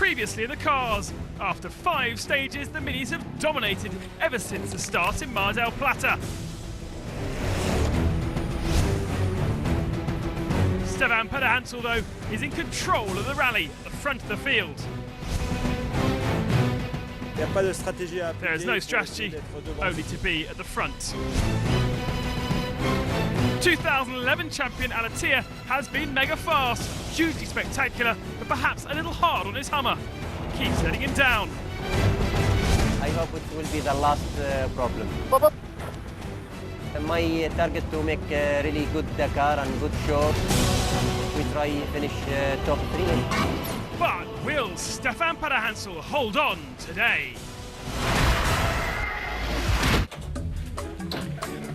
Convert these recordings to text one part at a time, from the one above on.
Previously in the cars, after 5 stages, the Minis have dominated ever since the start in Mar del Plata. Stefan Pederhansel, though, is in control of the rally at the front of the field. There is no strategy, only to be at the front. 2011 champion Alatia has been mega fast, hugely spectacular, but perhaps a little hard on his Hummer. Keeps letting him down. I hope it will be the last problem. My target to make a really good Dakar and good show. We try finish top 3. But will Stefan Pederhansel hold on today?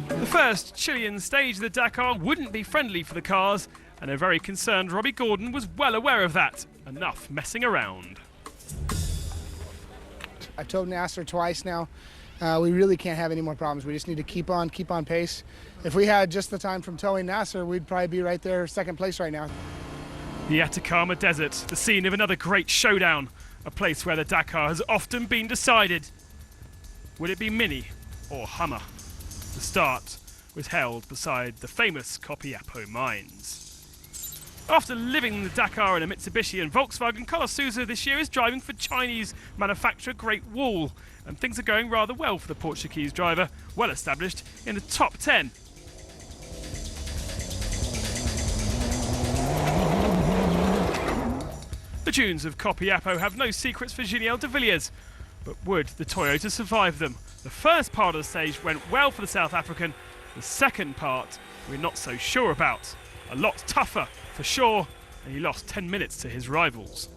The first Chilean stage of the Dakar wouldn't be friendly for the cars, and a very concerned Robbie Gordon was well aware of that. Enough messing around. I've told Nasser twice now, we really can't have any more problems. We just need to keep on pace. If we had just the time from towing Nasser, we'd probably be right there, second place right now. The Atacama Desert, the scene of another great showdown, a place where the Dakar has often been decided. Will it be Mini or Hummer? The start was held beside the famous Copiapo mines. After living the Dakar in a Mitsubishi and Volkswagen, Carlos Sousa this year is driving for Chinese manufacturer Great Wall, and things are going rather well for the Portuguese driver, well established in the top 10. The dunes of Copiapo have no secrets for Giniel de Villiers, but would the Toyota survive them? The first part of the stage went well for the South African. The second part we're not so sure about. A lot tougher for sure, and he lost 10 minutes to his rivals.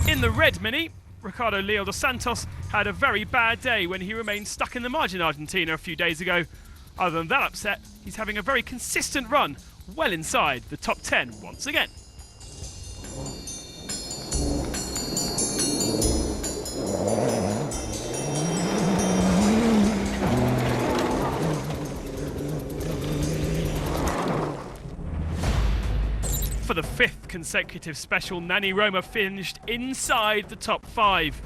In the red Mini, Ricardo Leal dos Santos had a very bad day when he remained stuck in the margin Argentina a few days ago. Other than that upset, he's having a very consistent run, well inside the top 10 once again. For the 5th consecutive special, Nani Roma finished inside the top 5.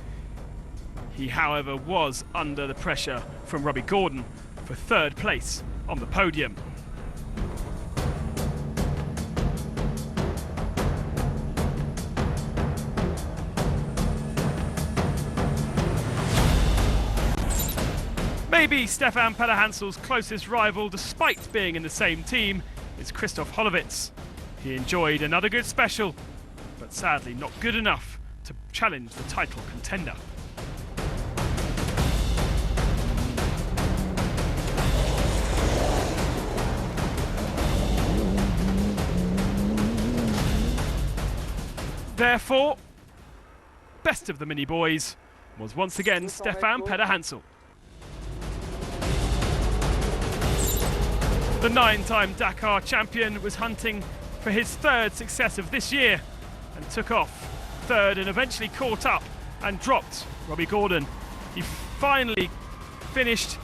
He, however, was under the pressure from Robbie Gordon for 3rd place on the podium. Maybe Stefan Pederhansel's closest rival, despite being in the same team, is Christoph Hollowitz. He enjoyed another good special, but sadly not good enough to challenge the title contender. Therefore, best of the Mini boys was once again Stefan Pederhansel. The 9-time Dakar champion was hunting for his 3rd success of this year and took off 3rd and eventually caught up and dropped Robbie Gordon. He finally finished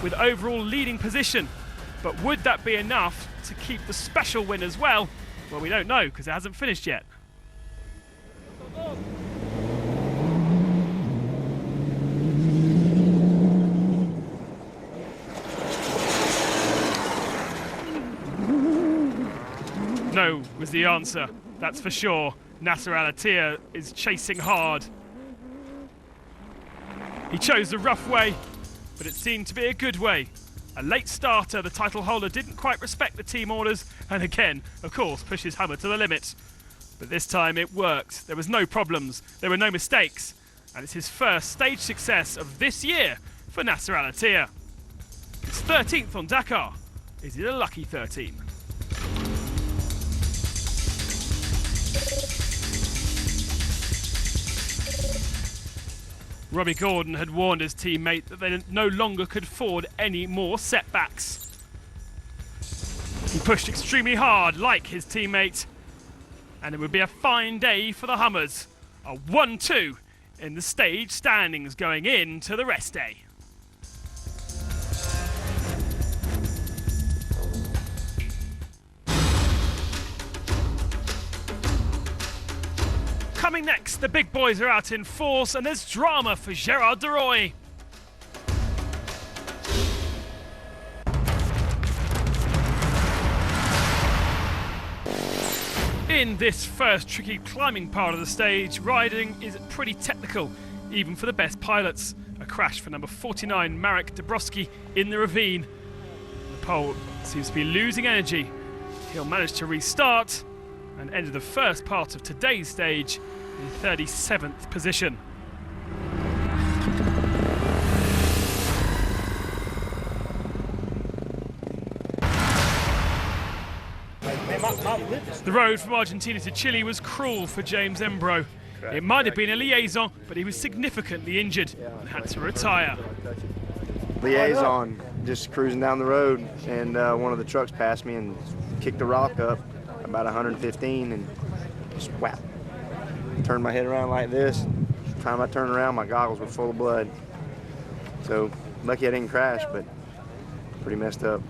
with overall leading position, but would that be enough to keep the special win as well? Well, we don't know because it hasn't finished yet. No was the answer, that's for sure. Nasser Al-Attiyah is chasing hard. He chose the rough way, but it seemed to be a good way. A late starter, the title holder didn't quite respect the team orders, and again, of course, pushed his Hummer to the limit. But this time it worked. There was no problems, there were no mistakes, and it's his first stage success of this year for Nasser Al-Attiyah. It's 13th on Dakar. Is it a lucky 13? Robbie Gordon had warned his teammate that they no longer could afford any more setbacks. He pushed extremely hard, like his teammate, and it would be a fine day for the Hummers. A 1-2 in the stage standings going into the rest day. Coming next, the big boys are out in force and there's drama for Gerard de Roy. In this first tricky climbing part of the stage, riding is pretty technical, even for the best pilots. A crash for number 49, Marek Dabrowski, in the ravine. The pole seems to be losing energy. He'll manage to restart and enter the first part of today's stage in 37th position. The road from Argentina to Chile was cruel for James Embro. It might have been a liaison, but he was significantly injured and had to retire. Liaison, just cruising down the road, and one of the trucks passed me and kicked a rock up about 115 and just whap. Turned my head around like this. By the time I turned around, my goggles were full of blood. So lucky I didn't crash, but pretty messed up.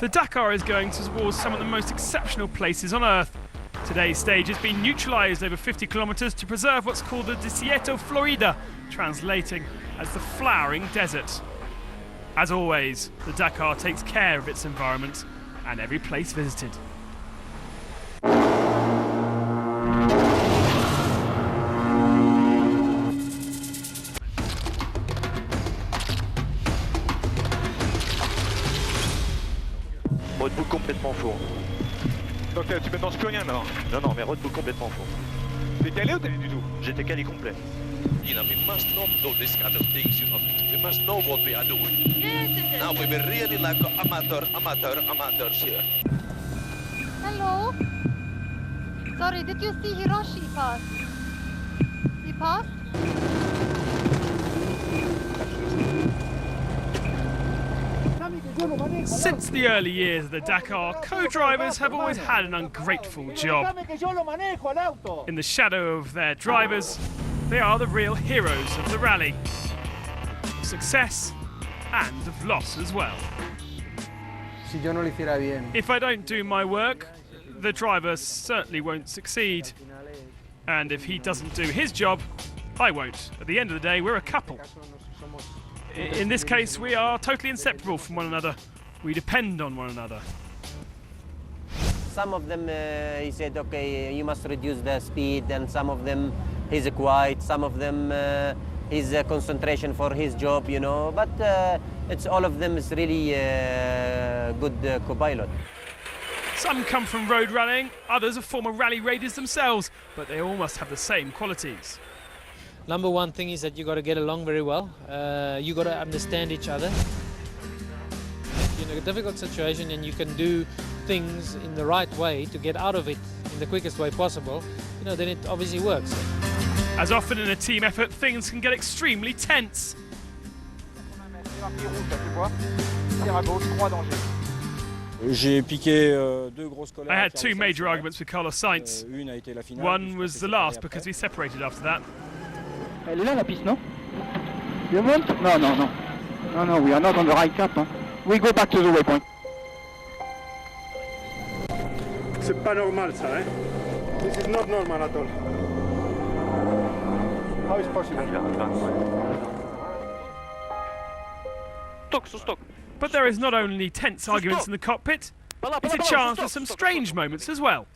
The Dakar is going towards some of the most exceptional places on Earth. Today's stage has been neutralised over 50 kilometres to preserve what's called the Desierto Florida, translating as the flowering desert. As always, the Dakar takes care of its environment and every place visited. Red Bull complètement faux. Donc tu mélanges plus rien alors? Non, non, mais Red Bull complètement faux. T'es calé ou t'es du tout? J'étais calé complet. You know, we must not do this kind of things, you know. We must know what we are doing. Yes. Now we were really like amateurs here. Hello. Sorry, did you see Hiroshi pass? He passed? Since the early years of the Dakar, co-drivers have always had an ungrateful job. In the shadow of their drivers, they are the real heroes of the rally. Of success and of loss as well. If I don't do my work, the driver certainly won't succeed. And if he doesn't do his job, I won't. At the end of the day, we're a couple. In this case, we are totally inseparable from one another. We depend on one another. Some of them, he said, okay, you must reduce the speed, and some of them, he's quiet, some of them, his concentration for his job, you know, but it's all of them is really good co-pilot. Some come from road rallying, others are former rally raiders themselves, but they all must have the same qualities. Number one thing is that you got to get along very well. You got to understand each other. You're in a difficult situation and you can do things in the right way to get out of it in the quickest way possible, you know, then it obviously works. As often in a team effort, things can get extremely tense. I had two major arguments with Carlos Sainz. One was the last because we separated after that. Elle est là la piste, non? You want? No, no, no. No, no, we are not on the right cap. Huh? We go back to the waypoint. C'est pas normal ça, hein? This is not normal at all. How is possible? Stop. But there is not only tense arguments in the cockpit, it's a chance for some strange moments as well.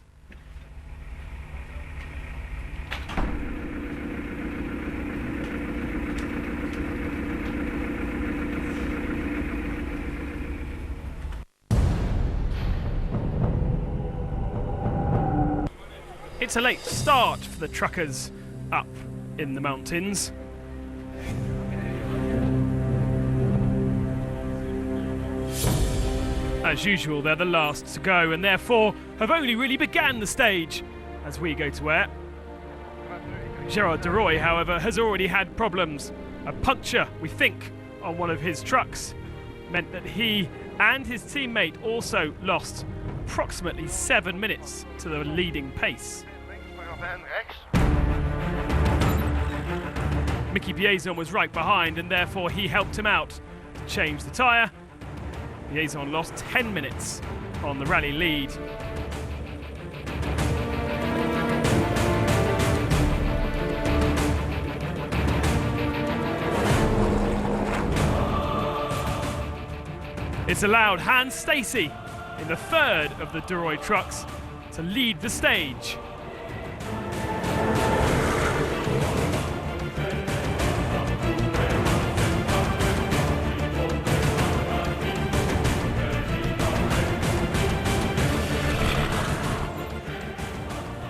It's a late start for the truckers up in the mountains. As usual, they're the last to go and therefore have only really began the stage as we go to air. Gerard de Roy, however, has already had problems. A puncture, we think, on one of his trucks meant that he and his teammate also lost approximately 7 minutes to the leading pace. Mickey Biazon was right behind and therefore he helped him out to change the tyre. Biazon lost 10 minutes on the rally lead. It's allowed Hans Stacey in the third of the Duroy trucks to lead the stage.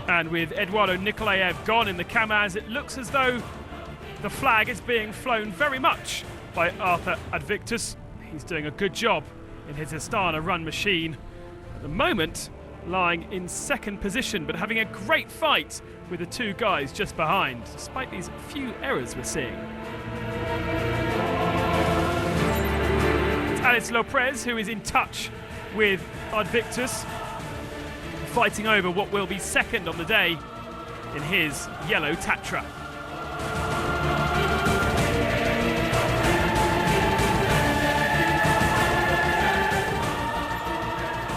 And with Eduardo Nikolaev gone in the Kamaz, it looks as though the flag is being flown very much by Arthur Advictus. He's doing a good job in his Astana run machine. At the moment, lying in second position, but having a great fight with the two guys just behind, despite these few errors we're seeing. It's Alex Lopez who is in touch with Advictus, fighting over what will be second on the day in his yellow Tatra.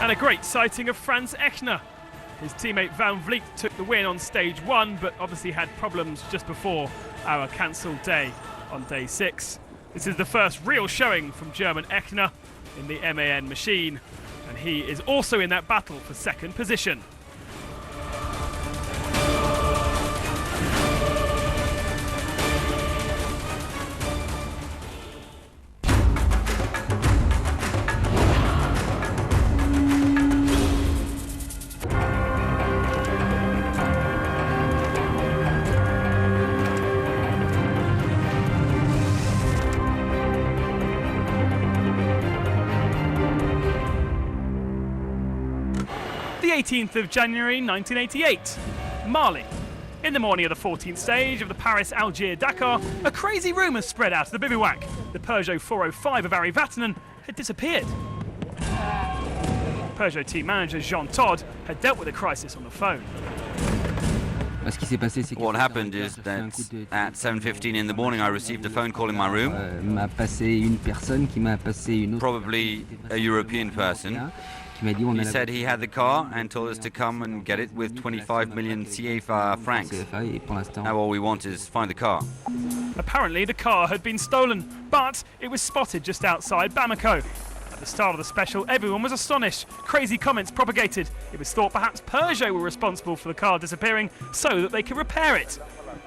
And a great sighting of Franz Echner. His teammate Van Vliet took the win on stage 1, but obviously had problems just before our cancelled day on day 6. This is the first real showing from German Echner in the MAN machine, and he is also in that battle for second position. The 18th of January 1988, Mali. In the morning of the 14th stage of the Paris-Algiers-Dakar, a crazy rumour spread out of the bivouac. The Peugeot 405 of Ari Vatanen had disappeared. Peugeot team manager Jean Todt had dealt with the crisis on the phone. What happened is that at 7:15 in the morning I received a phone call in my room. Probably a European person. He said he had the car and told us to come and get it with 25 million CFA francs. Now all we want is find the car. Apparently the car had been stolen, but it was spotted just outside Bamako. At the start of the special, everyone was astonished. Crazy comments propagated. It was thought perhaps Peugeot were responsible for the car disappearing so that they could repair it.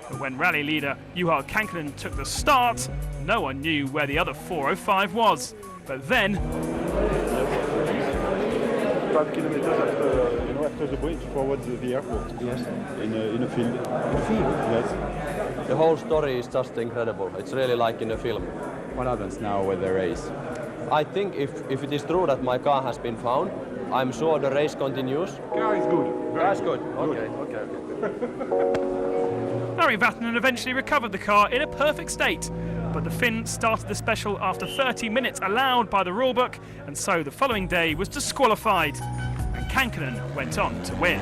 But when rally leader Juha Kankkunen took the start, no one knew where the other 405 was. But then... 5 kilometers after the bridge towards the airport. Yes. In a field. In a field? Yes. The whole story is just incredible. It's really like in a film. What happens now with the race? I think if it is true that my car has been found, I'm sure the race continues. Car is good. Car is good. Okay. Ari Vatanen eventually recovered the car in a perfect state. But the Finn started the special after 30 minutes allowed by the rulebook, and so the following day was disqualified, and Kankkunen went on to win.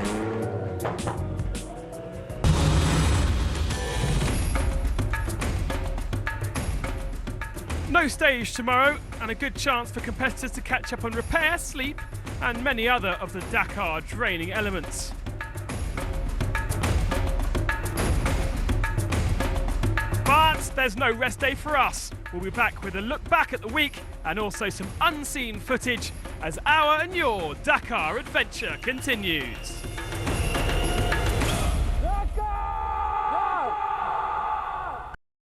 No stage tomorrow, and a good chance for competitors to catch up on repair, sleep, and many other of the Dakar draining elements. But there's no rest day for us. We'll be back with a look back at the week and also some unseen footage as our and your Dakar adventure continues.